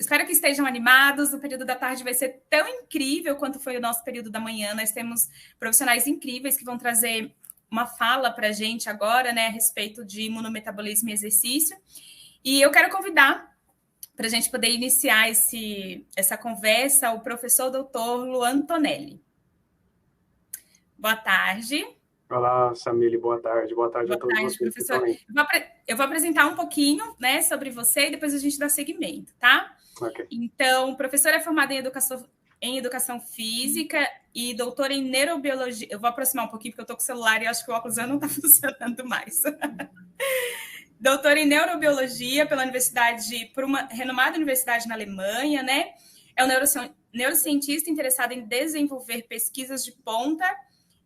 Espero que estejam animados. O período da tarde vai ser tão incrível quanto foi o nosso período da manhã. Nós temos profissionais incríveis que vão trazer uma fala para a gente agora, né, a respeito de imunometabolismo e exercício. E eu quero convidar, para a gente poder iniciar essa conversa, o professor doutor Luan Tonelli. Boa tarde. Olá, Samile, boa tarde. Boa tarde a todos vocês, professor. Eu vou apresentar um pouquinho, né, sobre você e depois a gente dá seguimento, tá? Ok. Então, o professor é formado em educação física e doutor em neurobiologia. Eu vou aproximar um pouquinho, porque eu estou com o celular e acho que o óculos não está funcionando mais. Doutor em neurobiologia por uma renomada universidade na Alemanha, né? É um neurocientista interessado em desenvolver pesquisas de ponta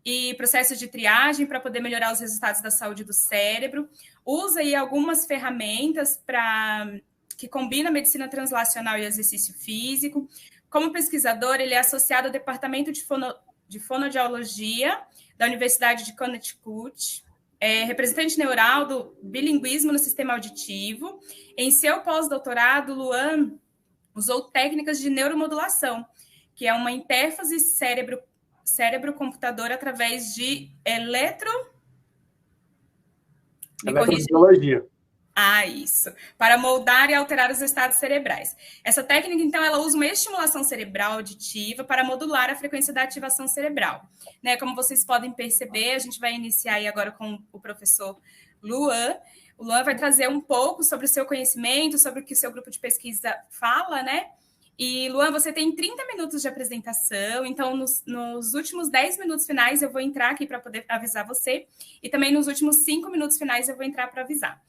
e processos de triagem para poder melhorar os resultados da saúde do cérebro. Usa aí algumas ferramentas que combinam medicina translacional e exercício físico. Como pesquisador, ele é associado ao Departamento de Fonoaudiologia da Universidade de Connecticut, representante neural do bilinguismo no sistema auditivo. Em seu pós-doutorado, Luan usou técnicas de neuromodulação, que é uma interface cérebro-computador através de eletrobiologia. Isso. Para moldar e alterar os estados cerebrais. Essa técnica, então, ela usa uma estimulação cerebral auditiva para modular a frequência da ativação cerebral. Né? Como vocês podem perceber, a gente vai iniciar aí agora com o professor Luan. O Luan vai trazer um pouco sobre o seu conhecimento, sobre o que o seu grupo de pesquisa fala, né? E, Luan, você tem 30 minutos de apresentação, então nos últimos 10 minutos finais eu vou entrar aqui para poder avisar você, e também nos últimos 5 minutos finais eu vou entrar para avisar.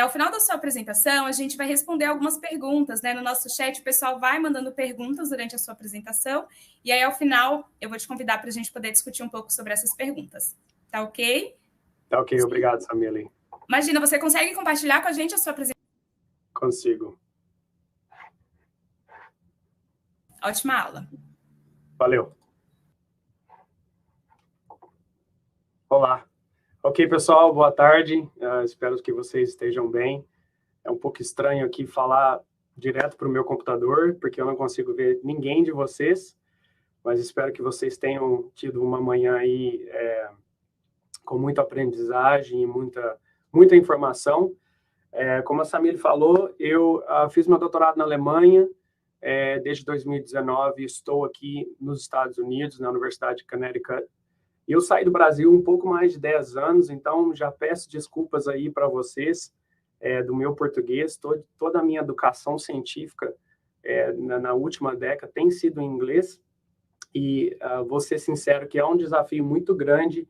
Ao final da sua apresentação, a gente vai responder algumas perguntas, né? No nosso chat, o pessoal vai mandando perguntas durante a sua apresentação, e aí, ao final, eu vou te convidar para a gente poder discutir um pouco sobre essas perguntas. Tá ok? Tá ok, obrigado, Samile. Imagina, você consegue compartilhar com a gente a sua apresentação? Consigo. Ótima aula. Valeu. Olá. Ok, pessoal, boa tarde. Espero que vocês estejam bem. É um pouco estranho aqui falar direto para o meu computador, porque eu não consigo ver ninguém de vocês, mas espero que vocês tenham tido uma manhã aí com muita aprendizagem e muita informação. Como a Samile falou, eu fiz meu doutorado na Alemanha desde 2019, estou aqui nos Estados Unidos, na Universidade de Connecticut. Eu saí do Brasil um pouco mais de 10 anos, então já peço desculpas aí para vocês do meu português. Toda a minha educação científica na última década tem sido em inglês, e vou ser sincero que é um desafio muito grande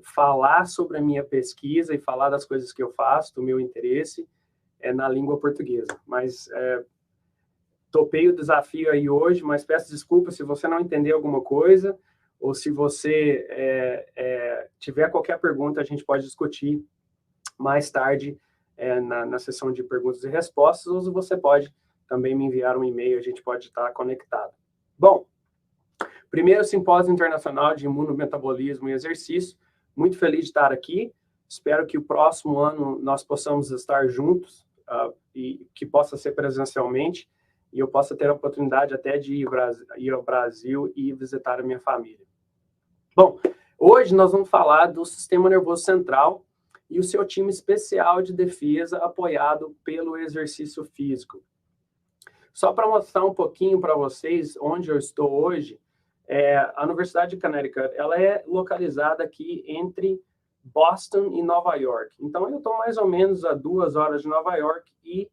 falar sobre a minha pesquisa e falar das coisas que eu faço, do meu interesse, na língua portuguesa. Mas topei o desafio aí hoje, mas peço desculpas se você não entender alguma coisa, ou se você tiver qualquer pergunta, a gente pode discutir mais tarde na sessão de perguntas e respostas, ou você pode também me enviar um e-mail, a gente pode estar conectado. Bom, primeiro Simpósio Internacional de Imunometabolismo e Exercício, muito feliz de estar aqui, espero que o próximo ano nós possamos estar juntos, e que possa ser presencialmente, e eu possa ter a oportunidade até de ir ao Brasil e visitar a minha família. Bom, hoje nós vamos falar do sistema nervoso central e o seu time especial de defesa apoiado pelo exercício físico. Só para mostrar um pouquinho para vocês onde eu estou hoje, a Universidade de Connecticut, ela é localizada aqui entre Boston e Nova York. Então, eu estou mais ou menos a 2 horas de Nova York e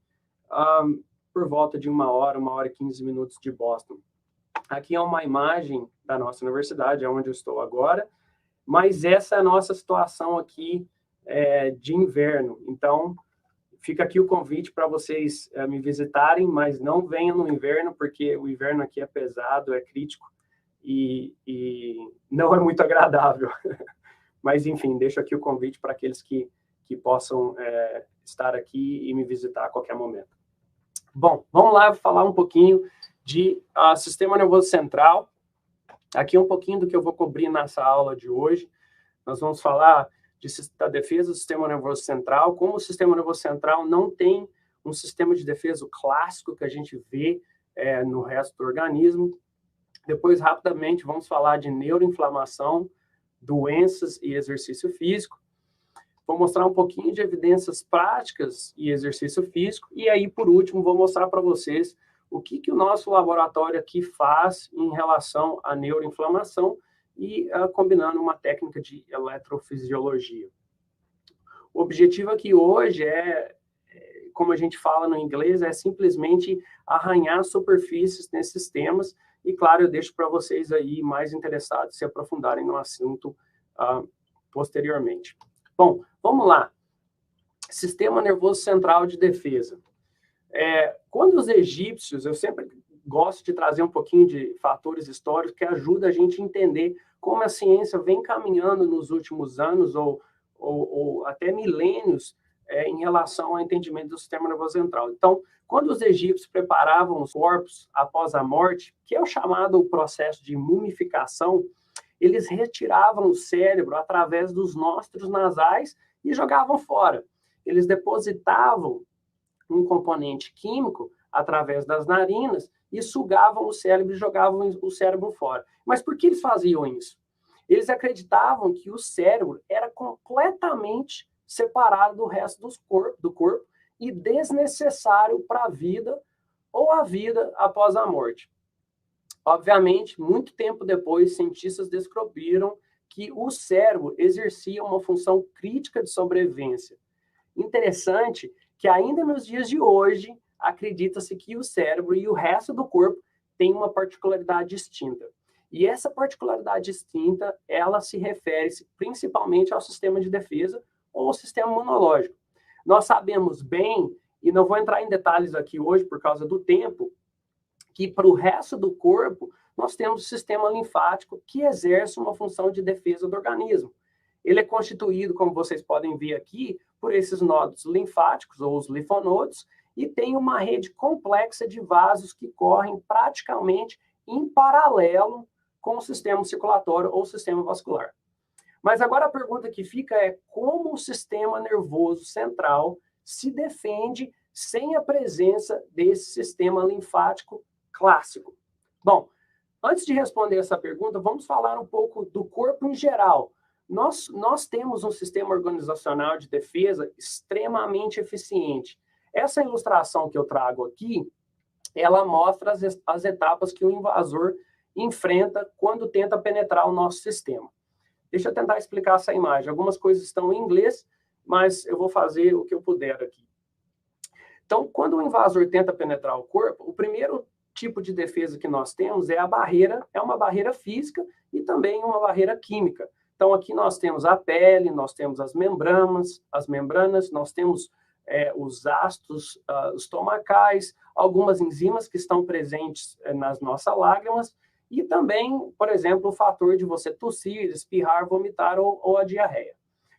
por volta de 1 hora e 15 minutos de Boston. Aqui é uma imagem da nossa universidade, é onde eu estou agora, mas essa é a nossa situação aqui de inverno. Então, fica aqui o convite para vocês me visitarem, mas não venham no inverno, porque o inverno aqui é pesado, é crítico e não é muito agradável. Mas, enfim, deixo aqui o convite para aqueles que possam estar aqui e me visitar a qualquer momento. Bom, vamos lá falar um pouquinho de sistema nervoso central. Aqui um pouquinho do que eu vou cobrir nessa aula de hoje. Nós vamos falar da defesa do sistema nervoso central, como o sistema nervoso central não tem um sistema de defesa clássico que a gente vê no resto do organismo. Depois, rapidamente, vamos falar de neuroinflamação, doenças e exercício físico. Vou mostrar um pouquinho de evidências práticas e exercício físico. E aí, por último, vou mostrar para vocês o que o nosso laboratório aqui faz em relação à neuroinflamação e combinando uma técnica de eletrofisiologia. O objetivo aqui hoje como a gente fala no inglês, é simplesmente arranhar superfícies nesses temas. E, claro, eu deixo para vocês aí mais interessados se aprofundarem no assunto posteriormente. Bom, vamos lá. Sistema nervoso central de defesa. Quando os egípcios, eu sempre gosto de trazer um pouquinho de fatores históricos que ajudam a gente a entender como a ciência vem caminhando nos últimos anos ou até milênios em relação ao entendimento do sistema nervoso central. Então, quando os egípcios preparavam os corpos após a morte, que é o chamado processo de mumificação, eles retiravam o cérebro através dos nóstrils nasais e jogavam fora. Eles depositavam um componente químico através das narinas e sugavam o cérebro e jogavam o cérebro fora. Mas por que eles faziam isso? Eles acreditavam que o cérebro era completamente separado do resto do corpo e desnecessário para a vida ou a vida após a morte. Obviamente, muito tempo depois, cientistas descobriram que o cérebro exercia uma função crítica de sobrevivência. Interessante que ainda nos dias de hoje, acredita-se que o cérebro e o resto do corpo têm uma particularidade distinta. E essa particularidade distinta, ela se refere principalmente ao sistema de defesa ou ao sistema imunológico. Nós sabemos bem, e não vou entrar em detalhes aqui hoje por causa do tempo, que para o resto do corpo, nós temos o sistema linfático que exerce uma função de defesa do organismo. Ele é constituído, como vocês podem ver aqui, por esses nodos linfáticos, ou os linfonodos, e tem uma rede complexa de vasos que correm praticamente em paralelo com o sistema circulatório ou sistema vascular. Mas agora a pergunta que fica é como o sistema nervoso central se defende sem a presença desse sistema linfático clássico? Bom, antes de responder essa pergunta, vamos falar um pouco do corpo em geral. Nós temos um sistema organizacional de defesa extremamente eficiente. Essa ilustração que eu trago aqui, ela mostra as etapas que o invasor enfrenta quando tenta penetrar o nosso sistema. Deixa eu tentar explicar essa imagem. Algumas coisas estão em inglês, mas eu vou fazer o que eu puder aqui. Então, quando o invasor tenta penetrar o corpo, o primeiro tipo de defesa que nós temos é uma barreira física e também uma barreira química. Então, aqui nós temos a pele, nós temos as membranas, nós temos os ácidos estomacais, algumas enzimas que estão presentes nas nossas lágrimas, e também, por exemplo, o fator de você tossir, espirrar, vomitar ou a diarreia.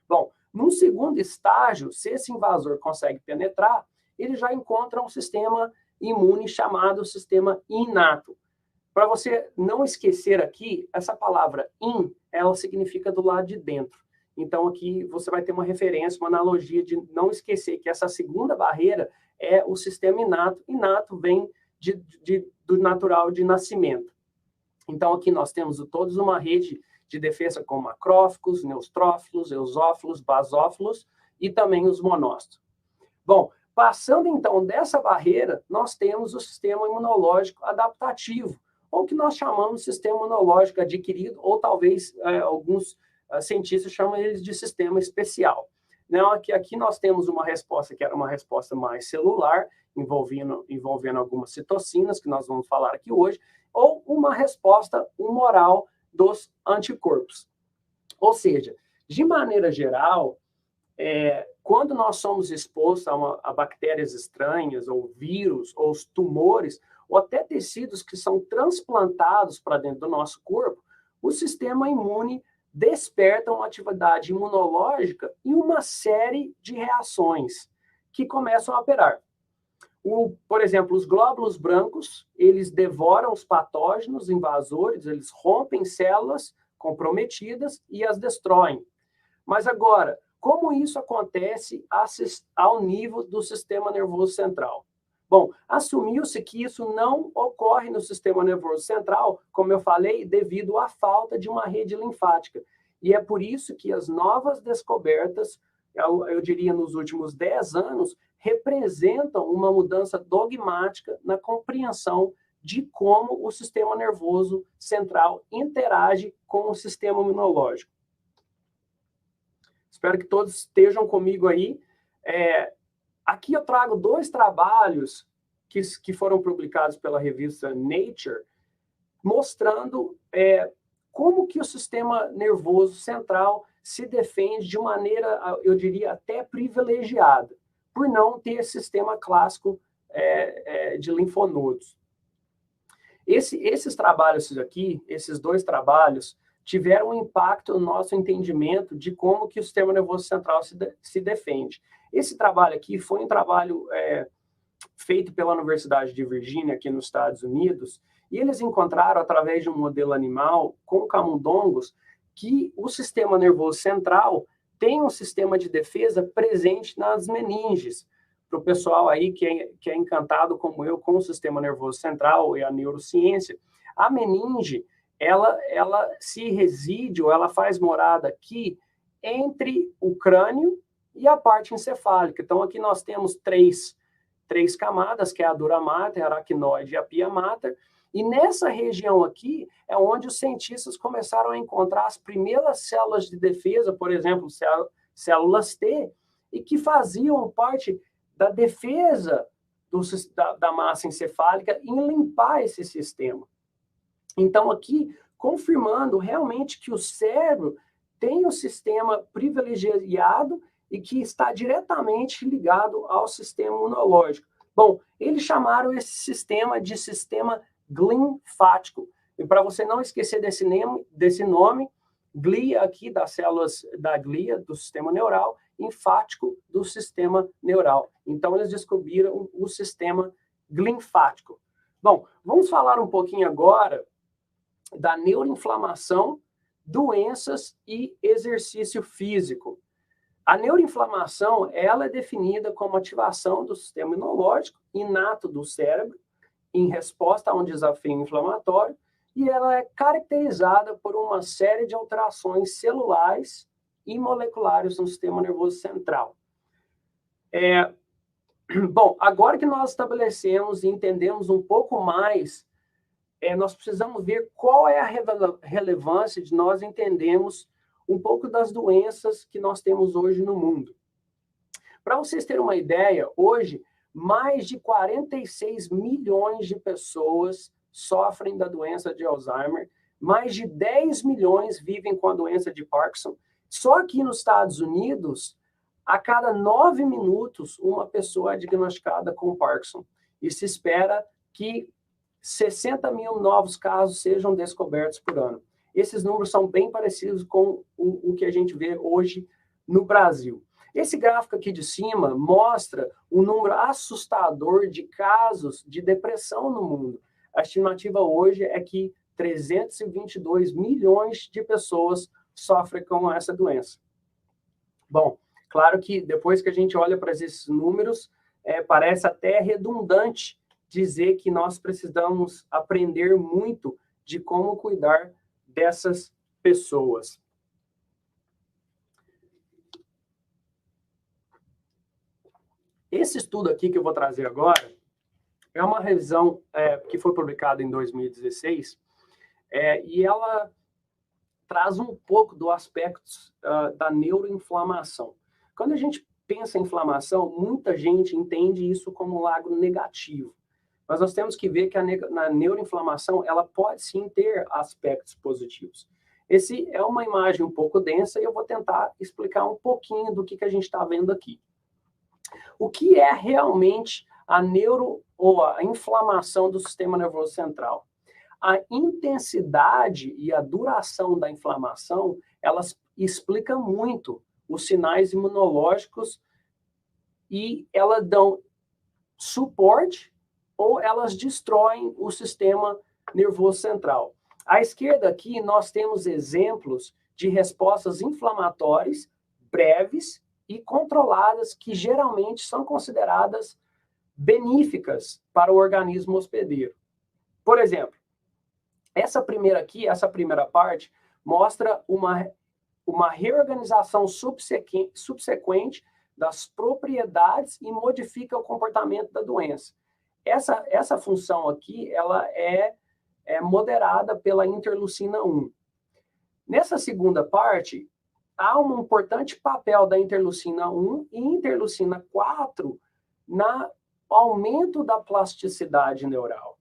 Bom, num segundo estágio, se esse invasor consegue penetrar, ele já encontra um sistema imune chamado sistema inato. Para você não esquecer aqui, essa palavra in, ela significa do lado de dentro. Então, aqui você vai ter uma referência, uma analogia de não esquecer que essa segunda barreira é o sistema inato. Inato vem do natural de nascimento. Então, aqui nós temos todos uma rede de defesa com macrófagos, neutrófilos, eosófilos, basófilos e também os monócitos. Bom, passando então dessa barreira, nós temos o sistema imunológico adaptativo, ou que nós chamamos de sistema imunológico adquirido, ou talvez alguns cientistas chamam eles de sistema especial. Não, aqui nós temos uma resposta que era uma resposta mais celular, envolvendo algumas citocinas, que nós vamos falar aqui hoje, ou uma resposta humoral dos anticorpos. Ou seja, de maneira geral, quando nós somos expostos a bactérias estranhas, ou vírus, ou os tumores, ou até tecidos que são transplantados para dentro do nosso corpo, o sistema imune desperta uma atividade imunológica e uma série de reações que começam a operar. Por exemplo, os glóbulos brancos, eles devoram os patógenos invasores, eles rompem células comprometidas e as destroem. Mas agora, Como isso acontece ao nível do sistema nervoso central? Bom, assumiu-se que isso não ocorre no sistema nervoso central, como eu falei, devido à falta de uma rede linfática. E é por isso que as novas descobertas, eu diria nos últimos 10 anos, representam uma mudança dogmática na compreensão de como o sistema nervoso central interage com o sistema imunológico. Espero que todos estejam comigo aí. Aqui eu trago 2 trabalhos que foram publicados pela revista Nature, mostrando como que o sistema nervoso central se defende de maneira, eu diria, até privilegiada, por não ter esse sistema clássico de linfonodos. Esses trabalhos aqui, esses 2 trabalhos, tiveram um impacto no nosso entendimento de como que o sistema nervoso central se defende. Esse trabalho aqui foi um trabalho feito pela Universidade de Virgínia, aqui nos Estados Unidos, e eles encontraram, através de um modelo animal com camundongos, que o sistema nervoso central tem um sistema de defesa presente nas meninges. Para o pessoal aí que é encantado, como eu, com o sistema nervoso central e a neurociência, a meninge, ela se reside, ou ela faz morada aqui, entre o crânio e a parte encefálica. Então, aqui nós temos três camadas, que é a dura mater, a aracnoide e a pia mater, e nessa região aqui é onde os cientistas começaram a encontrar as primeiras células de defesa, por exemplo, células T, e que faziam parte da defesa da massa encefálica em limpar esse sistema. Então, aqui, confirmando realmente que o cérebro tem um sistema privilegiado e que está diretamente ligado ao sistema imunológico. Bom, eles chamaram esse sistema de sistema glinfático. E para você não esquecer desse nome, glia aqui das células da glia, do sistema neural, linfático do sistema neural. Então, eles descobriram o sistema glinfático. Bom, vamos falar um pouquinho agora da neuroinflamação, doenças e exercício físico. A neuroinflamação, ela é definida como ativação do sistema imunológico inato do cérebro em resposta a um desafio inflamatório, e ela é caracterizada por uma série de alterações celulares e moleculares no sistema nervoso central. Bom, agora que nós estabelecemos e entendemos um pouco mais, nós precisamos ver qual é a relevância de nós entendermos um pouco das doenças que nós temos hoje no mundo. Para vocês terem uma ideia, hoje, mais de 46 milhões de pessoas sofrem da doença de Alzheimer, mais de 10 milhões vivem com a doença de Parkinson. Só aqui nos Estados Unidos, a cada 9 minutos, uma pessoa é diagnosticada com Parkinson. E se espera que 60 mil novos casos sejam descobertos por ano. Esses números são bem parecidos com o que a gente vê hoje no Brasil. Esse gráfico aqui de cima mostra um número assustador de casos de depressão no mundo. A estimativa hoje é que 322 milhões de pessoas sofrem com essa doença. Bom, claro que depois que a gente olha para esses números, parece até redundante dizer que nós precisamos aprender muito de como cuidar dessas pessoas. Esse estudo aqui que eu vou trazer agora é uma revisão que foi publicada em 2016 e ela traz um pouco do aspecto da neuroinflamação. Quando a gente pensa em inflamação, muita gente entende isso como um lado negativo. Mas nós temos que ver que a neuroinflamação ela pode sim ter aspectos positivos. Esse é uma imagem um pouco densa e eu vou tentar explicar um pouquinho do que a gente está vendo aqui. O que é realmente a inflamação do sistema nervoso central? A intensidade e a duração da inflamação, elas explicam muito os sinais imunológicos e elas dão suporte ou elas destroem o sistema nervoso central. À esquerda aqui, nós temos exemplos de respostas inflamatórias breves e controladas, que geralmente são consideradas benéficas para o organismo hospedeiro. Por exemplo, essa primeira parte, mostra uma reorganização subsequente das propriedades e modifica o comportamento da doença. Essa função aqui, ela é moderada pela interleucina 1. Nessa segunda parte, há um importante papel da interleucina 1 e interleucina 4 no aumento da plasticidade neural.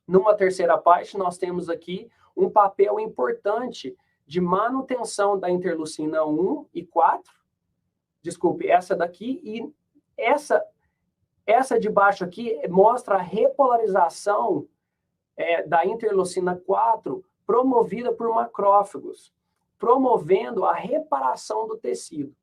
Numa terceira parte, nós temos aqui um papel importante de manutenção da interleucina 1 e 4. Desculpe, essa daqui, e essa de baixo aqui mostra a repolarização da interleucina 4 promovida por macrófagos, promovendo a reparação do tecido.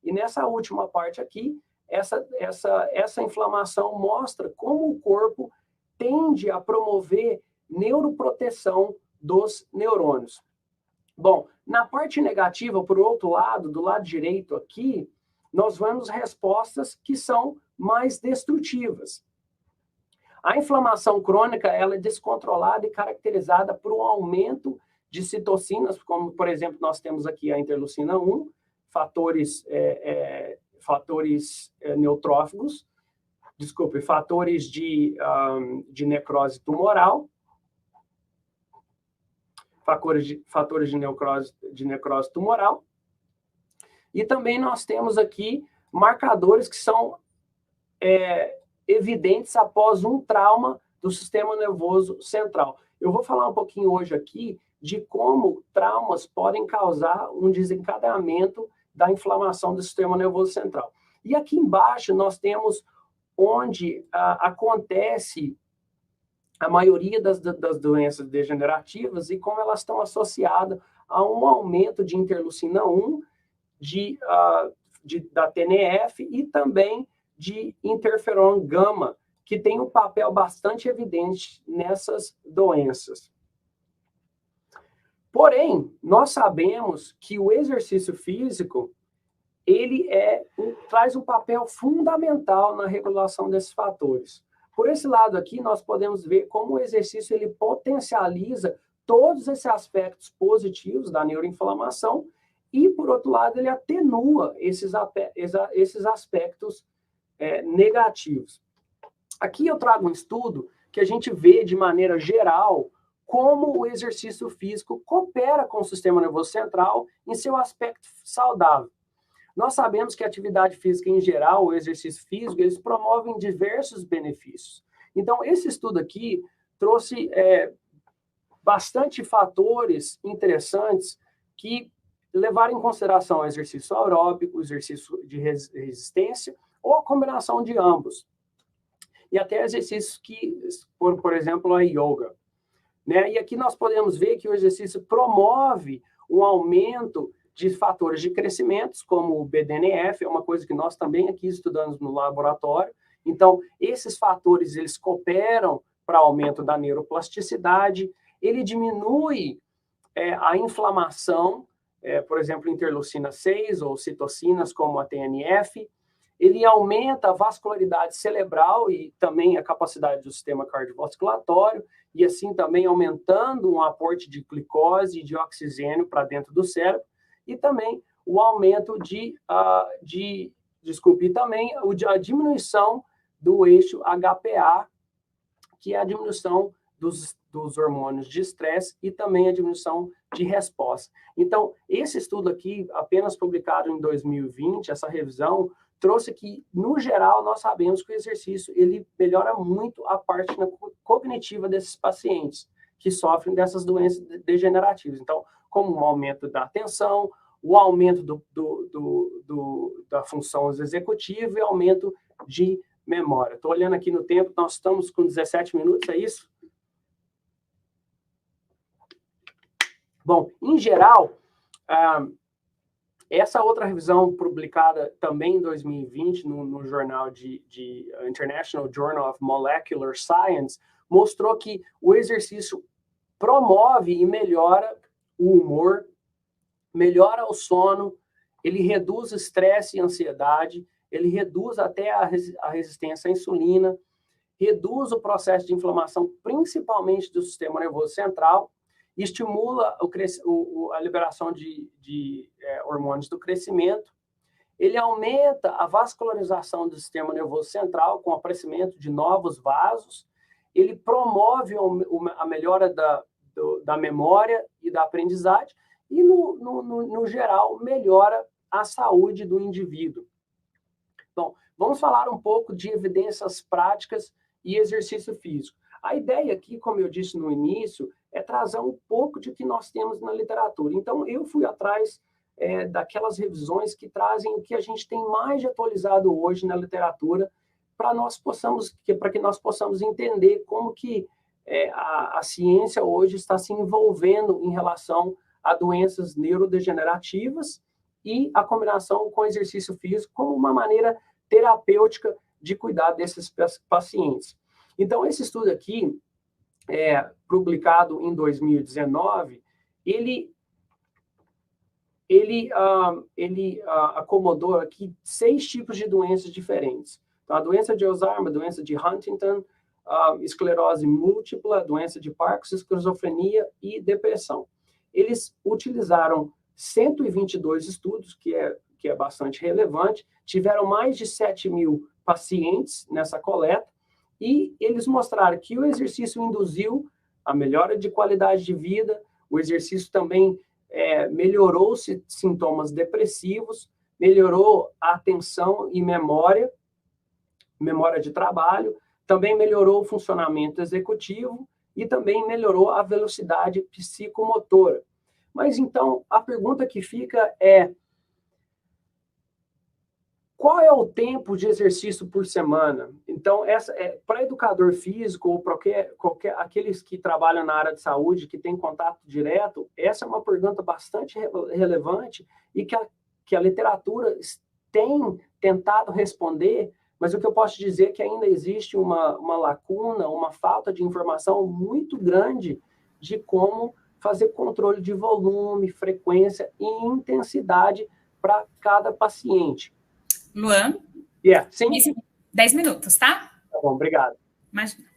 E nessa última parte aqui, essa inflamação mostra como o corpo tende a promover neuroproteção dos neurônios. Bom, na parte negativa, por outro lado, do lado direito aqui, nós vemos respostas que são mais destrutivas. A inflamação crônica, ela é descontrolada e caracterizada por um aumento de citocinas, como, por exemplo, nós temos aqui a interleucina 1, fatores neutrófagos, fatores de necrose tumoral, fatores de necrose tumoral, e também nós temos aqui marcadores que são evidentes após um trauma do sistema nervoso central. Eu vou falar um pouquinho hoje aqui de como traumas podem causar um desencadeamento da inflamação do sistema nervoso central. E aqui embaixo nós temos onde acontece a maioria das doenças degenerativas e como elas estão associadas a um aumento de interleucina 1, da TNF e também de interferon gama, que tem um papel bastante evidente nessas doenças. Porém, nós sabemos que o exercício físico ele traz um papel fundamental na regulação desses fatores. Por esse lado aqui, nós podemos ver como o exercício ele potencializa todos esses aspectos positivos da neuroinflamação e, por outro lado, ele atenua esses aspectos negativos. Aqui eu trago um estudo que a gente vê de maneira geral como o exercício físico coopera com o sistema nervoso central em seu aspecto saudável. Nós sabemos que a atividade física em geral, o exercício físico, eles promovem diversos benefícios. Então, esse estudo aqui trouxe bastante fatores interessantes que levaram em consideração o exercício aeróbico, o exercício de resistência ou a combinação de ambos. E até exercícios que, por exemplo, a yoga. Né? E aqui nós podemos ver que o exercício promove um aumento de fatores de crescimento, como o BDNF, é uma coisa que nós também aqui estudamos no laboratório. Então, esses fatores, eles cooperam para aumento da neuroplasticidade, ele diminui a inflamação, por exemplo, interleucina 6 ou citocinas, como a TNF, ele aumenta a vascularidade cerebral e também a capacidade do sistema cardiovasculatório, e assim também aumentando um aporte de glicose e de oxigênio para dentro do cérebro, e também o aumento a diminuição do eixo HPA, que é a diminuição dos hormônios de estresse e também a diminuição de resposta. Então, esse estudo aqui, apenas publicado em 2020, essa revisão, trouxe que, no geral, nós sabemos que o exercício ele melhora muito a parte cognitiva desses pacientes que sofrem dessas doenças degenerativas. Então, como o aumento da atenção, o aumento da função executiva e aumento de memória. Estou olhando aqui no tempo, nós estamos com 17 minutos, é isso? Bom, em geral, essa outra revisão publicada também em 2020 no jornal de International Journal of Molecular Science mostrou que o exercício promove e melhora o humor, melhora o sono ele reduz estresse e ansiedade, ele reduz até a resistência à insulina, reduz o processo de inflamação, principalmente do sistema nervoso central, estimula a liberação de hormônios do crescimento, ele aumenta a vascularização do sistema nervoso central com o aparecimento de novos vasos, ele promove a melhora da memória e da aprendizagem e, no geral, melhora a saúde do indivíduo. Então, vamos falar um pouco de evidências práticas e exercício físico. A ideia aqui, como eu disse no início, é trazer um pouco de que nós temos na literatura. Então, eu fui atrás daquelas revisões que trazem o que a gente tem mais de atualizado hoje na literatura para que nós possamos entender como que a ciência hoje está se envolvendo em relação a doenças neurodegenerativas e a combinação com exercício físico como uma maneira terapêutica de cuidar desses pacientes. Então, esse estudo aqui, publicado em 2019, ele acomodou aqui 6 tipos de doenças diferentes. Então, a doença de Alzheimer, a doença de Huntington, esclerose múltipla, doença de Parkinson, esquizofrenia e depressão. Eles utilizaram 122 estudos, que é bastante relevante, tiveram mais de 7.000 pacientes nessa coleta, e eles mostraram que o exercício induziu a melhora de qualidade de vida, o exercício também melhorou sintomas depressivos, melhorou a atenção e memória de trabalho, também melhorou o funcionamento executivo e também melhorou a velocidade psicomotora. Mas então, a pergunta que fica é: qual é o tempo de exercício por semana? Então, para educador físico ou para aqueles que trabalham na área de saúde, que têm contato direto, essa é uma pergunta bastante relevante e que a literatura tem tentado responder, mas o que eu posso dizer é que ainda existe uma lacuna, uma falta de informação muito grande de como fazer controle de volume, frequência e intensidade para cada paciente. Luan? Sim? 10 minutos, tá? Tá bom, obrigado. Imagina.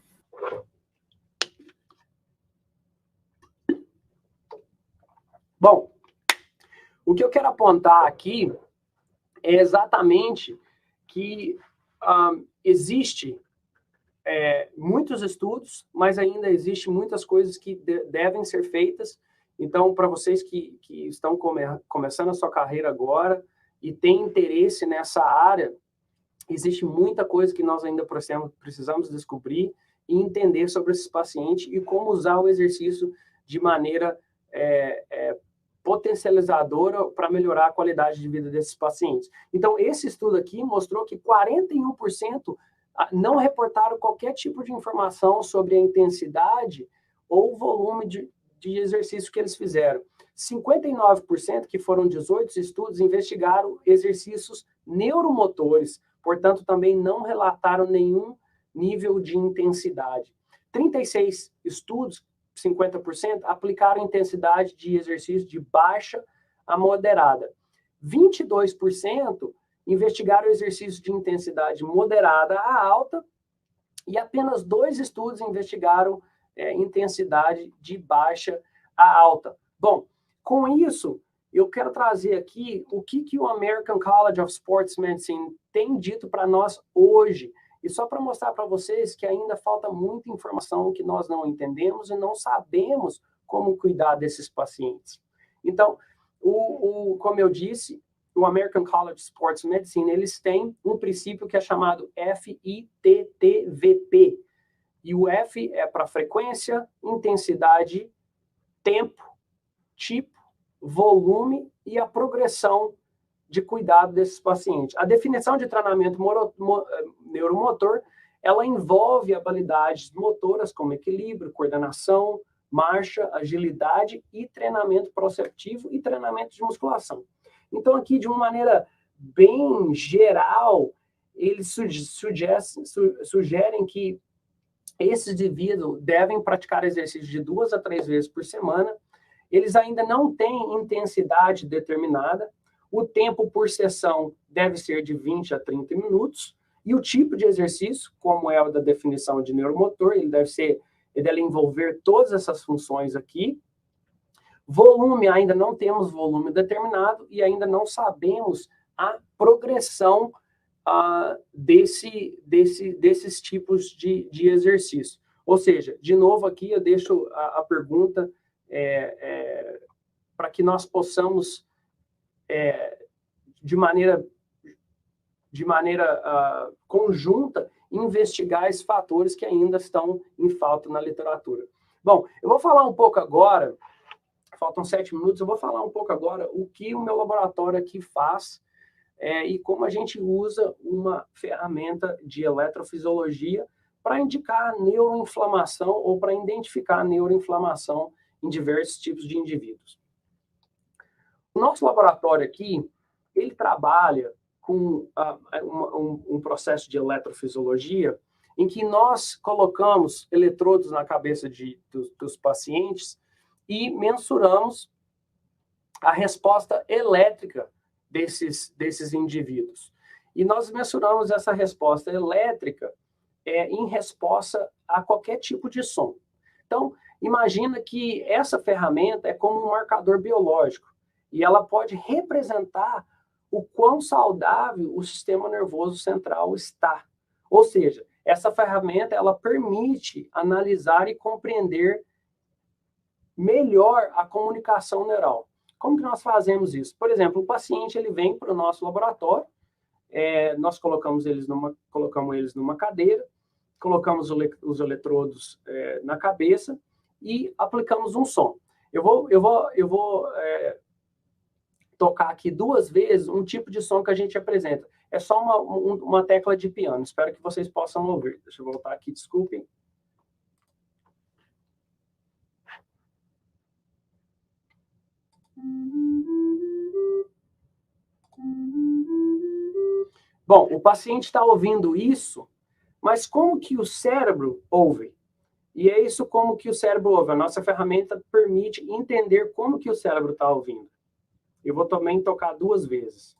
Bom, o que eu quero apontar aqui é exatamente que existe muitos estudos, mas ainda existe muitas coisas que devem ser feitas. Então, para vocês que estão começando a sua carreira agora e têm interesse nessa área, existe muita coisa que nós ainda precisamos descobrir e entender sobre esses pacientes e como usar o exercício de maneira potencializadora para melhorar a qualidade de vida desses pacientes. Então, esse estudo aqui mostrou que 41% não reportaram qualquer tipo de informação sobre a intensidade ou volume de exercício que eles fizeram. 59%, que foram 18 estudos, investigaram exercícios neuromotores, portanto, também não relataram nenhum nível de intensidade. 36 estudos, 50%, aplicaram intensidade de exercício de baixa a moderada. 22% investigaram exercício de intensidade moderada a alta e apenas 2 estudos investigaram intensidade de baixa a alta. Bom, com isso, eu quero trazer aqui o que o American College of Sports Medicine tem dito para nós hoje. E só para mostrar para vocês que ainda falta muita informação que nós não entendemos e não sabemos como cuidar desses pacientes. Então, como eu disse, o American College of Sports Medicine, eles têm um princípio que é chamado FITTVP. E o F é para frequência, intensidade, tempo, tipo, volume e a progressão de cuidado desses pacientes. A definição de treinamento neuromotor, ela envolve habilidades motoras como equilíbrio, coordenação, marcha, agilidade e treinamento proceptivo e treinamento de musculação. Então, aqui, de uma maneira bem geral, eles sugerem que esses indivíduos devem praticar exercício de 2 a 3 vezes por semana. Eles ainda não têm intensidade determinada. O tempo por sessão deve ser de 20 a 30 minutos. E o tipo de exercício, como é o da definição de neuromotor, ele deve envolver todas essas funções aqui. Volume, ainda não temos volume determinado e ainda não sabemos a progressão desses tipos de exercício. Ou seja, de novo aqui eu deixo a pergunta para que nós possamos, de maneira conjunta, investigar esses fatores que ainda estão em falta na literatura. Bom, eu vou falar um pouco agora, faltam 7 minutos, eu vou falar um pouco agora o que o meu laboratório aqui faz e como a gente usa uma ferramenta de eletrofisiologia para indicar neuroinflamação ou para identificar neuroinflamação em diversos tipos de indivíduos. O nosso laboratório aqui, ele trabalha com um processo de eletrofisiologia em que nós colocamos eletrodos na cabeça dos pacientes e mensuramos a resposta elétrica desses indivíduos. E nós mensuramos essa resposta elétrica em resposta a qualquer tipo de som. Então, imagina que essa ferramenta é como um marcador biológico e ela pode representar o quão saudável o sistema nervoso central está. Ou seja, essa ferramenta ela permite analisar e compreender melhor a comunicação neural. Como que nós fazemos isso? Por exemplo, o paciente ele vem para o nosso laboratório, nós colocamos eles numa cadeira, colocamos os eletrodos na cabeça e aplicamos um som. Eu vou tocar aqui 2 vezes um tipo de som que a gente apresenta. É só uma tecla de piano. Espero que vocês possam ouvir. Deixa eu voltar aqui, desculpem. Bom, o paciente está ouvindo isso, mas como que o cérebro ouve? E é isso como que o cérebro ouve. A nossa ferramenta permite entender como que o cérebro está ouvindo. Eu vou também tocar 2 vezes.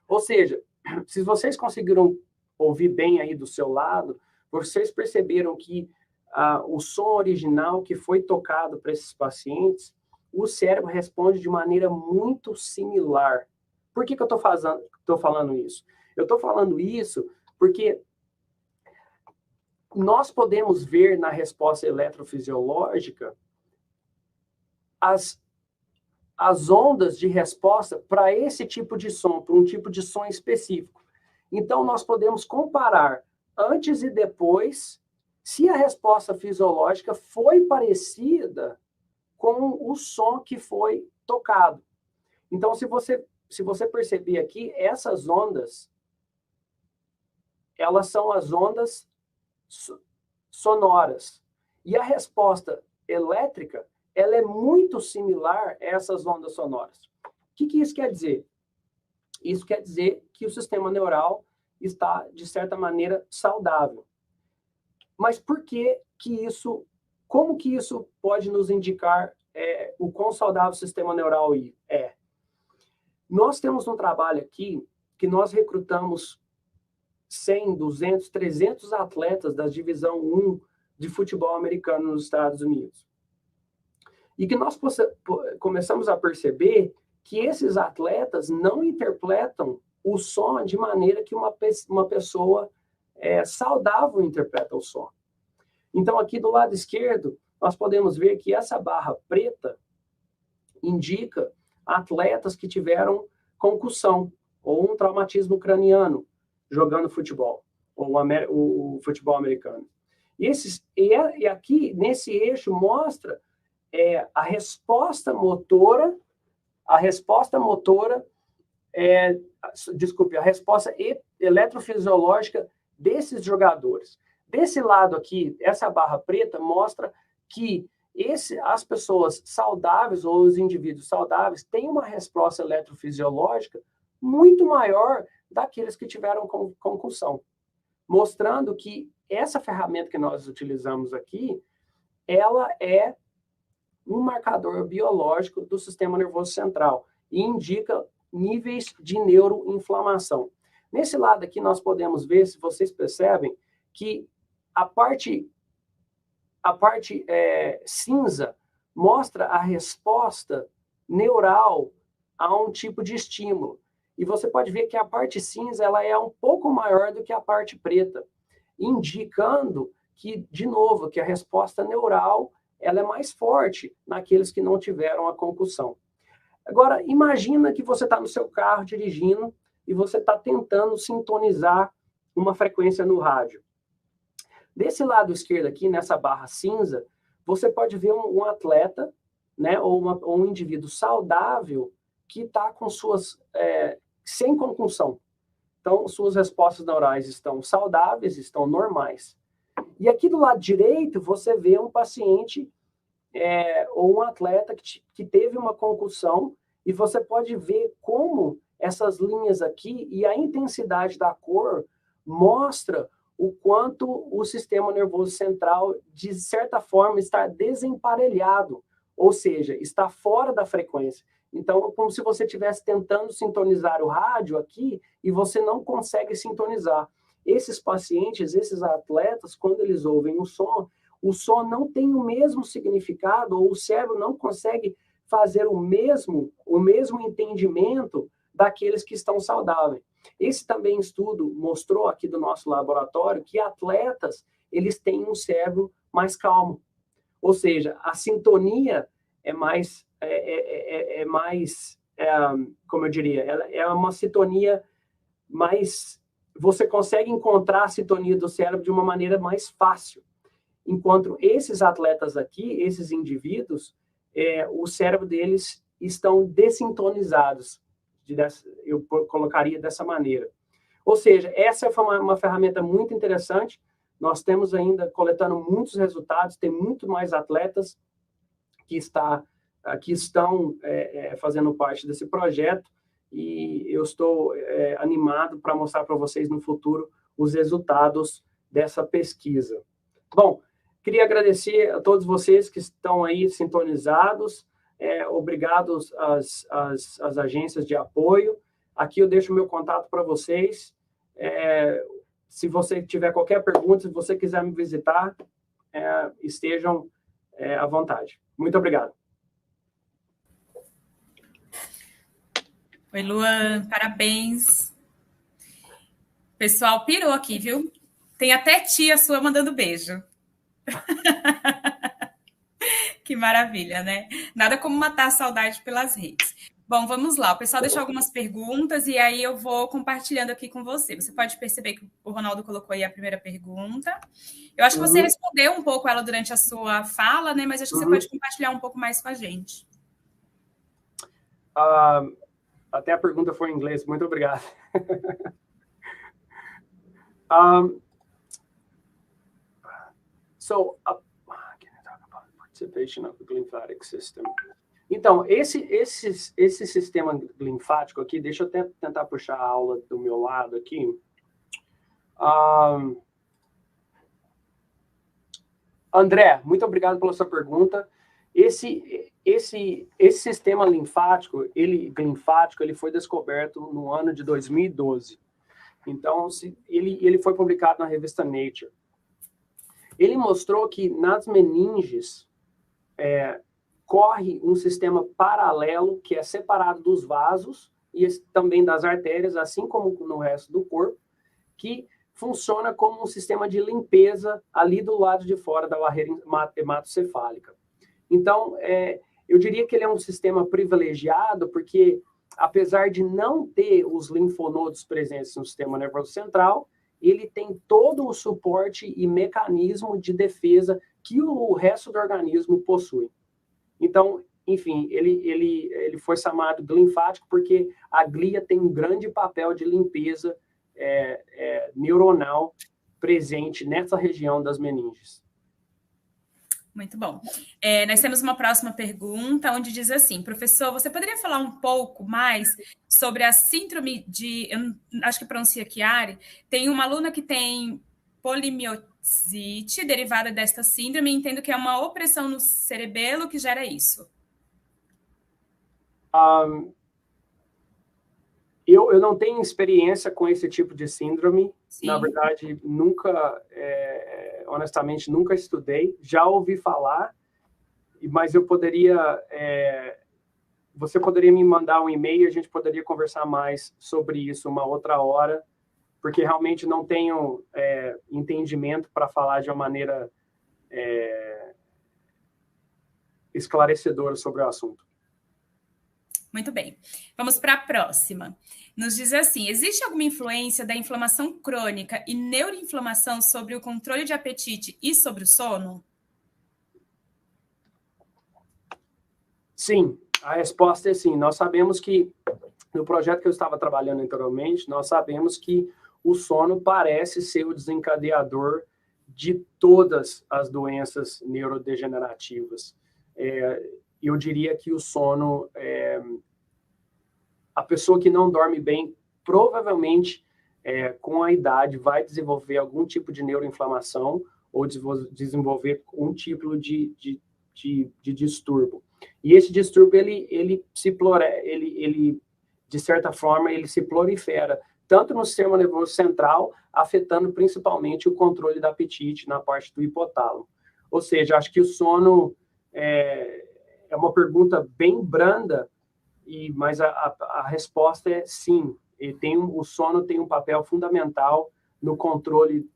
Ou seja, se vocês conseguiram ouvir bem aí do seu lado, vocês perceberam que o som original que foi tocado para esses pacientes, o cérebro responde de maneira muito similar. Por que eu estou falando isso? Eu estou falando isso porque nós podemos ver na resposta eletrofisiológica as ondas de resposta para esse tipo de som, para um tipo de som específico. Então, nós podemos comparar antes e depois se a resposta fisiológica foi parecida com o som que foi tocado. Então, se você perceber aqui, essas ondas, elas são as ondas sonoras. E a resposta elétrica, ela é muito similar a essas ondas sonoras. O que isso quer dizer? Isso quer dizer que o sistema neural está, de certa maneira, saudável. Mas por que isso, como que isso pode nos indicar o quão saudável o sistema neural é? Nós temos um trabalho aqui que nós recrutamos 100, 200, 300 atletas da divisão 1 de futebol americano nos Estados Unidos. E que nós começamos a perceber que esses atletas não interpretam o som de maneira que uma pessoa saudável interpreta o som. Então, aqui do lado esquerdo, nós podemos ver que essa barra preta indica atletas que tiveram concussão ou um traumatismo craniano jogando futebol, ou o futebol americano. E aqui, nesse eixo, mostra a resposta motora, a resposta eletrofisiológica desses jogadores. Desse lado aqui, essa barra preta mostra que as pessoas saudáveis ou os indivíduos saudáveis têm uma resposta eletrofisiológica muito maior daqueles que tiveram concussão, mostrando que essa ferramenta que nós utilizamos aqui, ela é um marcador biológico do sistema nervoso central e indica níveis de neuroinflamação. Nesse lado aqui, nós podemos ver, se vocês percebem, que a parte cinza mostra a resposta neural a um tipo de estímulo. E você pode ver que a parte cinza ela é um pouco maior do que a parte preta, indicando que, de novo, que a resposta neural ela é mais forte naqueles que não tiveram a concussão. Agora, imagina que você está no seu carro dirigindo e você está tentando sintonizar uma frequência no rádio. Desse lado esquerdo aqui, nessa barra cinza, você pode ver um atleta, né, ou um indivíduo saudável que está com sem concussão. Então, suas respostas neurais estão saudáveis, estão normais. E aqui do lado direito, você vê um paciente ou um atleta que teve uma concussão, e você pode ver como essas linhas aqui e a intensidade da cor mostra o quanto o sistema nervoso central, de certa forma, está desemparelhado, ou seja, está fora da frequência. Então, é como se você estivesse tentando sintonizar o rádio aqui e você não consegue sintonizar. Esses pacientes, esses atletas, quando eles ouvem o som não tem o mesmo significado, ou o cérebro não consegue fazer o mesmo entendimento daqueles que estão saudáveis. Esse também estudo mostrou aqui do nosso laboratório que atletas, eles têm um cérebro mais calmo. Ou seja, a sintonia é mais, como eu diria, ela é uma sintonia mais... Você consegue encontrar a sintonia do cérebro de uma maneira mais fácil. Enquanto esses atletas aqui, esses indivíduos, o cérebro deles estão dessintonizados. Eu colocaria dessa maneira. Ou seja, essa foi uma ferramenta muito interessante. Nós temos ainda coletando muitos resultados, tem muito mais atletas que estão fazendo parte desse projeto, e eu estou animado para mostrar para vocês no futuro os resultados dessa pesquisa. Bom, queria agradecer a todos vocês que estão aí sintonizados. Obrigado às agências de apoio. Aqui eu deixo o meu contato para vocês. Se você tiver qualquer pergunta, se você quiser me visitar, estejam à vontade. Muito obrigado. Oi, Luan, parabéns. O pessoal pirou aqui, viu? Tem até tia sua mandando beijo. Que maravilha, né? Nada como matar a saudade pelas redes. Bom, vamos lá. O pessoal deixou algumas perguntas e aí eu vou compartilhando aqui com você. Você pode perceber que o Ronaldo colocou aí a primeira pergunta. Eu acho que você respondeu um pouco ela durante a sua fala, né? Mas acho que você pode compartilhar um pouco mais com a gente. Até a pergunta foi em inglês. Muito obrigado. Participation of the lymphatic system. Então, esse sistema linfático aqui, deixa eu até tentar puxar a aula do meu lado aqui. André, muito obrigado pela sua pergunta. Esse sistema linfático, ele foi descoberto no ano de 2012. Então, ele foi publicado na revista Nature. Ele mostrou que nas meninges corre um sistema paralelo que é separado dos vasos e também das artérias, assim como no resto do corpo, que funciona como um sistema de limpeza ali do lado de fora da barreira hematocefálica. Então, eu diria que ele é um sistema privilegiado porque, apesar de não ter os linfonodos presentes no sistema nervoso central, ele tem todo o suporte e mecanismo de defesa que o resto do organismo possui. Então, enfim, ele foi chamado linfático porque a glia tem um grande papel de limpeza neuronal presente nessa região das meninges. Muito bom. Nós temos uma próxima pergunta, onde diz assim: professor, você poderia falar um pouco mais sobre a síndrome de... Eu acho que pronuncia Chiari. Tem uma aluna que tem derivada desta síndrome, entendo que é uma opressão no cerebelo que gera isso. Eu não tenho experiência com esse tipo de síndrome. Sim. Na verdade, honestamente, nunca estudei. Já ouvi falar, mas eu poderia... você poderia me mandar um e-mail e a gente poderia conversar mais sobre isso uma outra hora, porque realmente não tenho entendimento para falar de uma maneira esclarecedora sobre o assunto. Muito bem. Vamos para a próxima. Nos diz assim, existe alguma influência da inflamação crônica e neuroinflamação sobre o controle de apetite e sobre o sono? Sim, a resposta é sim. Nós sabemos que, no projeto que eu estava trabalhando anteriormente, nós sabemos que o sono parece ser o desencadeador de todas as doenças neurodegenerativas. Eu diria que o sono, a pessoa que não dorme bem, provavelmente, com a idade, vai desenvolver algum tipo de neuroinflamação ou desenvolver um tipo de distúrbio. E esse distúrbio, ele de certa forma, ele se prolifera, tanto no sistema nervoso central, afetando principalmente o controle do apetite na parte do hipotálamo. Ou seja, acho que o sono é uma pergunta bem branda, mas a resposta é sim. O sono tem um papel fundamental no controle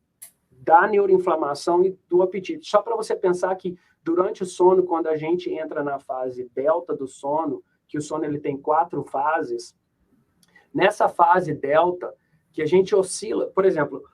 da neuroinflamação e do apetite. Só para você pensar que durante o sono, quando a gente entra na fase delta do sono, que o sono ele tem 4 fases, nessa fase delta, que a gente oscila, por exemplo,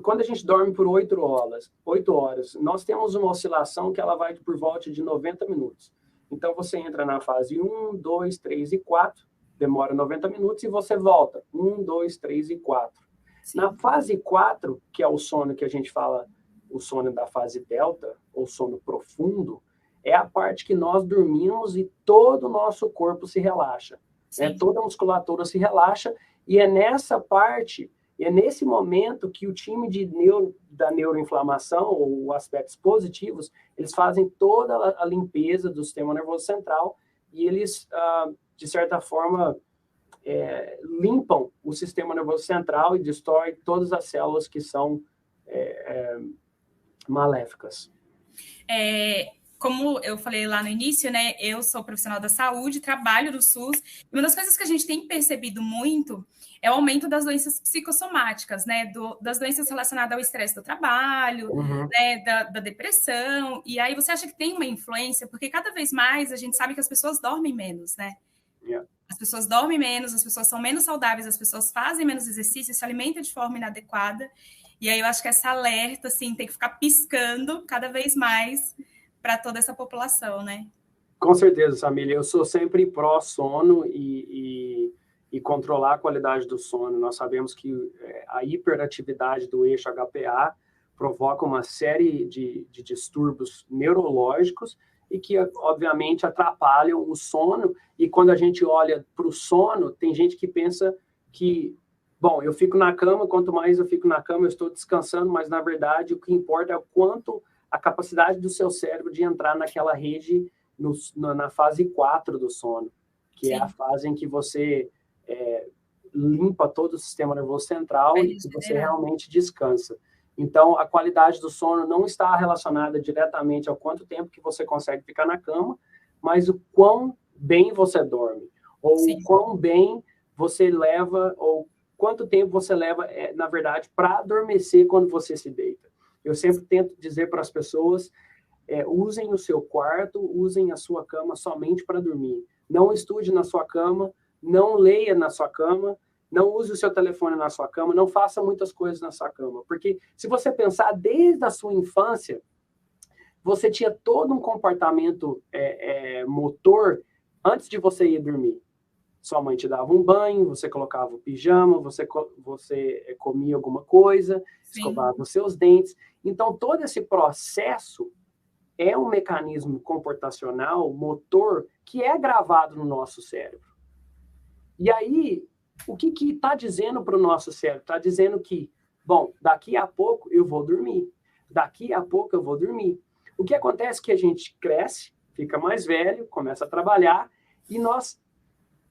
quando a gente dorme por 8 horas, nós temos uma oscilação que ela vai por volta de 90 minutos. Então, você entra na fase 1, 2, 3 e 4, demora 90 minutos e você volta. 1, 2, 3 e 4. Sim. Na fase 4, que é o sono que a gente fala, o sono da fase delta, ou sono profundo, é a parte que nós dormimos e todo o nosso corpo se relaxa. Toda a musculatura se relaxa, e é nessa parte, é nesse momento que o time da neuroinflamação, ou aspectos positivos, eles fazem toda a limpeza do sistema nervoso central, e eles, de certa forma, limpam o sistema nervoso central e destroem todas as células que são maléficas. Como eu falei lá no início, né, eu sou profissional da saúde, trabalho no SUS, e uma das coisas que a gente tem percebido muito é o aumento das doenças psicossomáticas, né, das doenças relacionadas ao estresse do trabalho, né, da depressão, e aí você acha que tem uma influência, porque cada vez mais a gente sabe que as pessoas dormem menos, né? Yeah. As pessoas dormem menos, as pessoas são menos saudáveis, as pessoas fazem menos exercício, se alimentam de forma inadequada, e aí eu acho que essa alerta, assim, tem que ficar piscando cada vez mais para toda essa população, né? Com certeza, Samília. Eu sou sempre pró-sono e controlar a qualidade do sono. Nós sabemos que a hiperatividade do eixo HPA provoca uma série de distúrbios neurológicos e que, obviamente, atrapalham o sono. E quando a gente olha para o sono, tem gente que pensa que, bom, eu fico na cama, quanto mais eu fico na cama, eu estou descansando, mas, na verdade, o que importa é o quanto a capacidade do seu cérebro de entrar naquela rede na fase 4 do sono, que Sim. é a fase em que você limpa todo o sistema nervoso central e que você realmente descansa. Então, a qualidade do sono não está relacionada diretamente ao quanto tempo que você consegue ficar na cama, mas o quão bem você dorme, ou Sim. o quão bem você leva, ou quanto tempo você leva, na verdade, para adormecer quando você se deita. Eu sempre tento dizer para as pessoas, usem o seu quarto, usem a sua cama somente para dormir. Não estude na sua cama, não leia na sua cama, não use o seu telefone na sua cama, não faça muitas coisas na sua cama. Porque se você pensar desde a sua infância, você tinha todo um comportamento motor antes de você ir dormir. Sua mãe te dava um banho, você colocava o pijama, você comia alguma coisa, Sim. escovava os seus dentes. Então, todo esse processo é um mecanismo comportacional, motor, que é gravado no nosso cérebro. E aí, o que está dizendo para o nosso cérebro? Está dizendo que, bom, daqui a pouco eu vou dormir. daqui a pouco eu vou dormir. O que acontece é que a gente cresce, fica mais velho, começa a trabalhar, e nós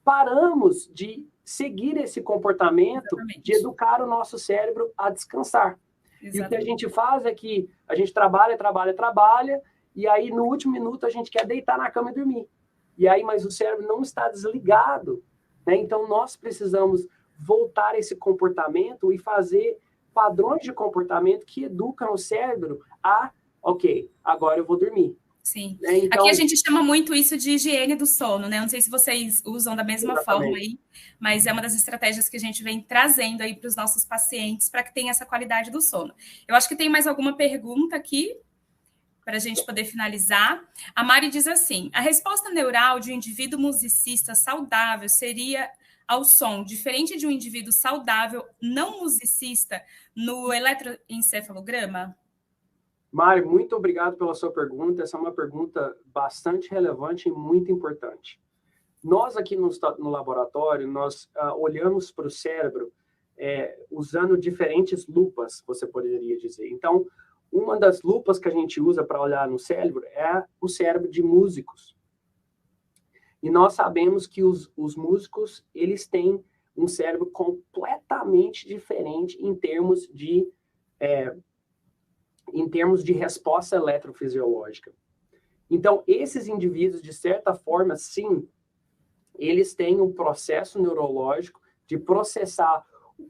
paramos de seguir esse comportamento de educar o nosso cérebro a descansar. Exatamente. E o que a gente faz é que a gente trabalha, e aí no último minuto a gente quer deitar na cama e dormir. E aí, mas o cérebro não está desligado, né? Então nós precisamos voltar esse comportamento e fazer padrões de comportamento que educam o cérebro a, ok, agora eu vou dormir. Sim. Então, aqui a gente chama muito isso de higiene do sono, né? Não sei se vocês usam da mesma forma aí, mas é uma das estratégias que a gente vem trazendo aí para os nossos pacientes para que tenha essa qualidade do sono. Eu acho que tem mais alguma pergunta aqui para a gente poder finalizar. A Mari diz assim: a resposta neural de um indivíduo musicista saudável seria ao som, diferente de um indivíduo saudável não musicista no eletroencefalograma? Mari, muito obrigado pela sua pergunta. Essa é uma pergunta bastante relevante e muito importante. Nós aqui no laboratório, nós olhamos para o cérebro usando diferentes lupas, você poderia dizer. Então, uma das lupas que a gente usa para olhar no cérebro é o cérebro de músicos. E nós sabemos que os músicos, eles têm um cérebro completamente diferente em termos de resposta eletrofisiológica. Então, esses indivíduos, de certa forma, sim, eles têm um processo neurológico de processar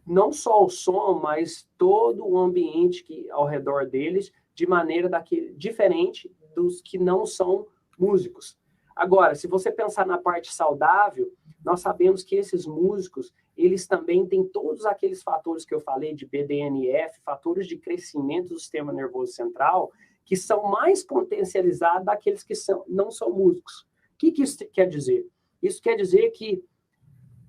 não só o som, mas todo o ambiente ao redor deles de maneira diferente dos que não são músicos. Agora, se você pensar na parte saudável, nós sabemos que esses músicos, eles também têm todos aqueles fatores que eu falei de BDNF, fatores de crescimento do sistema nervoso central, que são mais potencializados daqueles que não são músicos. O que isso quer dizer? Isso quer dizer que,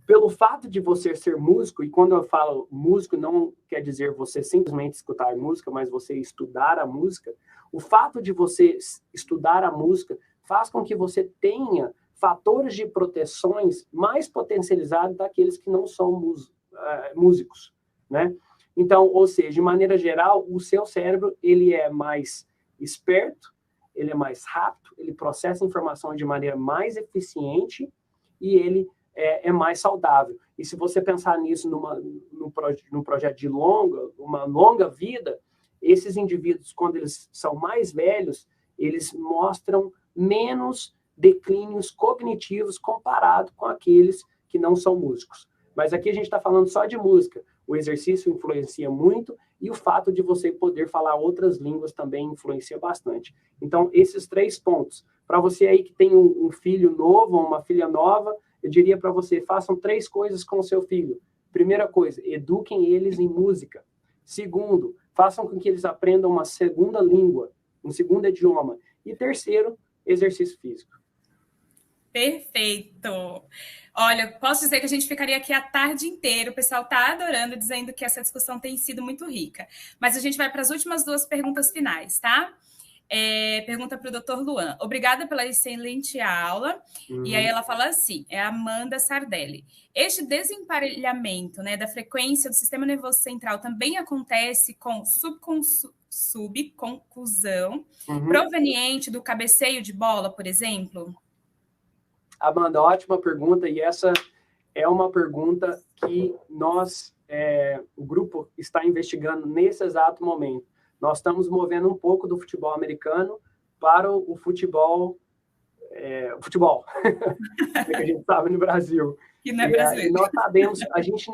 pelo fato de você ser músico, e quando eu falo músico, não quer dizer você simplesmente escutar música, mas você estudar a música, o fato de você estudar a música faz com que você tenha fatores de proteções mais potencializados daqueles que não são músicos, né? Então, ou seja, de maneira geral, o seu cérebro, ele é mais esperto, ele é mais rápido, ele processa informação de maneira mais eficiente e ele é mais saudável. E se você pensar nisso num projeto de uma longa vida, esses indivíduos, quando eles são mais velhos, eles mostram menos declínios cognitivos comparado com aqueles que não são músicos. Mas aqui a gente está falando só de música. O exercício influencia muito e o fato de você poder falar outras línguas também influencia bastante. Então, esses 3 pontos. Para você aí que tem um filho novo ou uma filha nova, eu diria para você, façam 3 coisas com o seu filho. Primeira coisa, eduquem eles em música. Segundo, façam com que eles aprendam uma segunda língua, um segundo idioma. E terceiro, exercício físico. Perfeito. Olha, posso dizer que a gente ficaria aqui a tarde inteira. O pessoal está adorando, dizendo que essa discussão tem sido muito rica. Mas a gente vai para as últimas 2 perguntas finais, tá? Pergunta para o Dr. Luan. Obrigada pela excelente aula. E aí ela fala assim, é a Amanda Sardelli. Este desemparelhamento, né, da frequência do sistema nervoso central também acontece com subconclusão proveniente do cabeceio de bola, por exemplo? Amanda, ótima pergunta, e essa é uma pergunta que o grupo está investigando nesse exato momento. Nós estamos movendo um pouco do futebol americano para o futebol, que a gente sabe no Brasil. Que não é brasileiro. E nós sabemos, a gente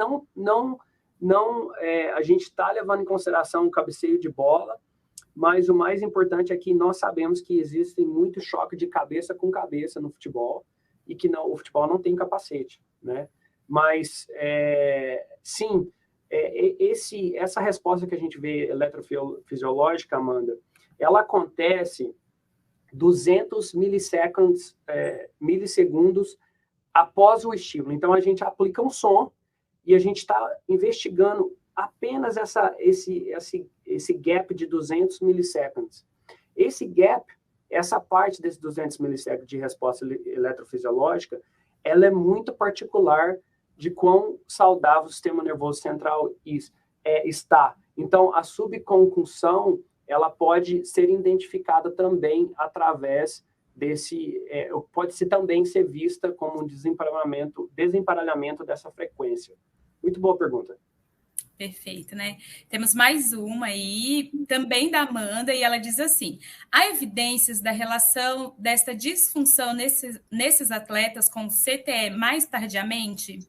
a gente está levando em consideração o cabeceio de bola, mas o mais importante é que nós sabemos que existe muito choque de cabeça com cabeça no futebol, e que o futebol não tem capacete, né? Mas, sim, essa resposta que a gente vê eletrofisiológica, Amanda, ela acontece 200 milissegundos após o estímulo. Então, a gente aplica um som e a gente está investigando apenas esse gap de 200 milissegundos. Esse gap, essa parte desses 200 milissegundos de resposta eletrofisiológica, ela é muito particular de quão saudável o sistema nervoso central está. Então, a subconcussão, ela pode ser identificada também através pode também ser vista como um desemparelhamento dessa frequência. Muito boa pergunta. Perfeito, né? Temos mais uma aí, também da Amanda, e ela diz assim: há evidências da relação desta disfunção nesses atletas com CTE mais tardiamente?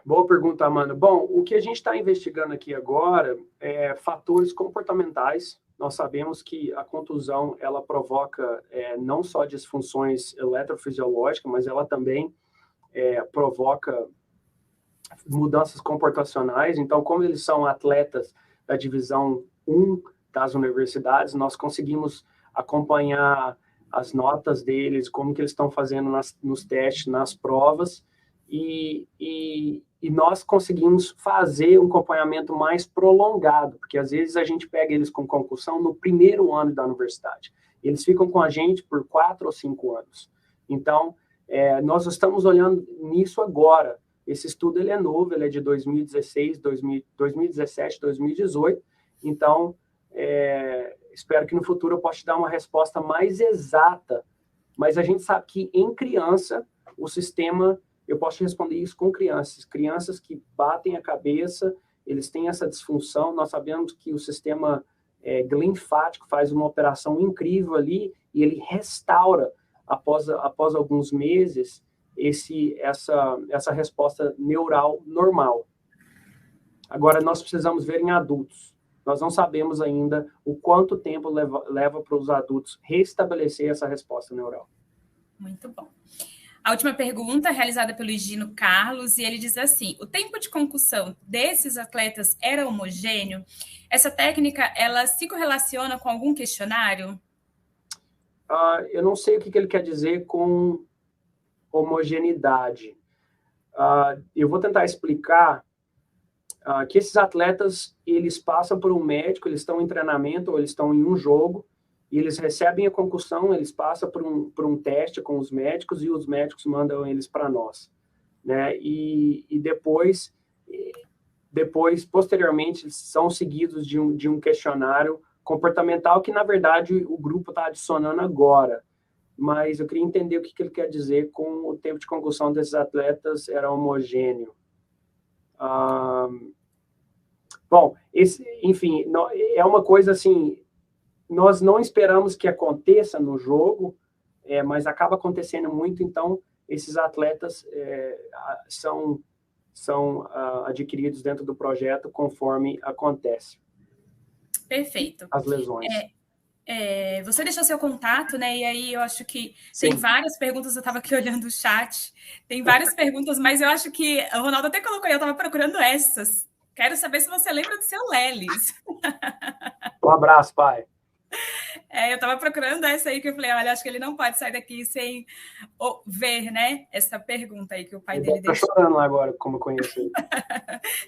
Boa pergunta, Amanda. Bom, o que a gente está investigando aqui agora é fatores comportamentais. Nós sabemos que a contusão, ela provoca não só disfunções eletrofisiológicas, mas ela também provoca mudanças comportacionais. Então, como eles são atletas da divisão 1 das universidades, nós conseguimos acompanhar as notas deles, como que eles estão fazendo nos testes, nas provas, e nós conseguimos fazer um acompanhamento mais prolongado, porque às vezes a gente pega eles com concussão no primeiro ano da universidade. Eles ficam com a gente por 4 ou 5 anos. Então, nós estamos olhando nisso agora. Esse estudo ele é novo, ele é de 2016, 2017, 2018. Então, espero que no futuro eu possa te dar uma resposta mais exata. Mas a gente sabe que em criança, o sistema, eu posso te responder isso com crianças que batem a cabeça, eles têm essa disfunção. Nós sabemos que o sistema linfático faz uma operação incrível ali e ele restaura, após alguns meses, essa resposta neural normal. Agora, nós precisamos ver em adultos. Nós não sabemos ainda o quanto tempo leva para os adultos restabelecer essa resposta neural. Muito bom. A última pergunta, realizada pelo Higino Carlos, e ele diz assim: o tempo de concussão desses atletas era homogêneo? Essa técnica, ela se correlaciona com algum questionário? Eu não sei o que ele quer dizer com homogeneidade. Eu vou tentar explicar que esses atletas, eles passam por um médico, eles estão em treinamento ou eles estão em um jogo, e eles recebem a concussão, eles passam por um teste com os médicos e os médicos mandam eles para nós, né? E depois, posteriormente, eles são seguidos de um questionário comportamental que, na verdade, o grupo está adicionando agora. Mas eu queria entender o que ele quer dizer com o tempo de concussão desses atletas era homogêneo. Bom, enfim, é uma coisa assim, nós não esperamos que aconteça no jogo, mas acaba acontecendo muito, então esses atletas são adquiridos dentro do projeto conforme acontece. Perfeito. As lesões. Você deixou seu contato, né? E aí eu acho que tem várias perguntas, eu estava aqui olhando o chat, tem várias perguntas, mas eu acho que o Ronaldo até colocou, eu estava procurando essas. Quero saber se você lembra do seu Lelis. Um abraço, pai. Eu estava procurando essa aí, que eu falei, olha, acho que ele não pode sair daqui sem ver, né, essa pergunta aí que o pai dele deixou. Estou chorando lá agora, como eu conheço ele.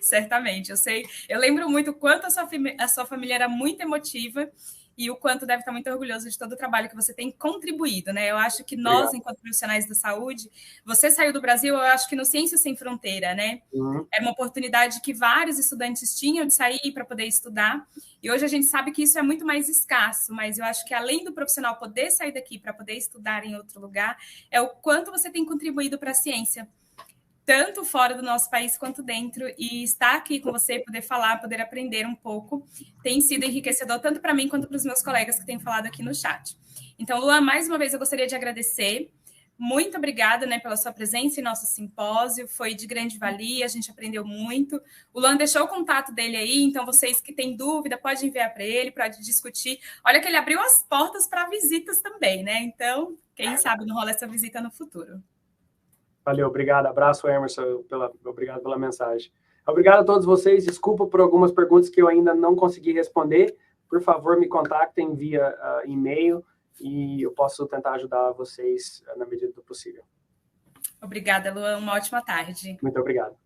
Certamente, eu sei. Eu lembro muito o quanto a sua família era muito emotiva e o quanto deve estar muito orgulhoso de todo o trabalho que você tem contribuído, né? Eu acho que nós, enquanto profissionais da saúde, você saiu do Brasil, eu acho que no Ciências Sem Fronteira, né? Era uma oportunidade que vários estudantes tinham de sair para poder estudar, e hoje a gente sabe que isso é muito mais escasso, mas eu acho que além do profissional poder sair daqui para poder estudar em outro lugar, é o quanto você tem contribuído para a ciência, tanto fora do nosso país quanto dentro, e estar aqui com você, poder falar, poder aprender um pouco, tem sido enriquecedor tanto para mim quanto para os meus colegas que têm falado aqui no chat. Então, Luan, mais uma vez eu gostaria de agradecer. Muito obrigada, né, pela sua presença em nosso simpósio, foi de grande valia, a gente aprendeu muito. O Luan deixou o contato dele aí, então vocês que têm dúvida, podem enviar para ele, pode discutir. Olha que ele abriu as portas para visitas também, né? Então, quem sabe não rola essa visita no futuro. Valeu, obrigado. Abraço, Emerson. Obrigado pela mensagem. Obrigado a todos vocês. Desculpa por algumas perguntas que eu ainda não consegui responder. Por favor, me contactem via e-mail e eu posso tentar ajudar vocês na medida do possível. Obrigada, Luan. Uma ótima tarde. Muito obrigado.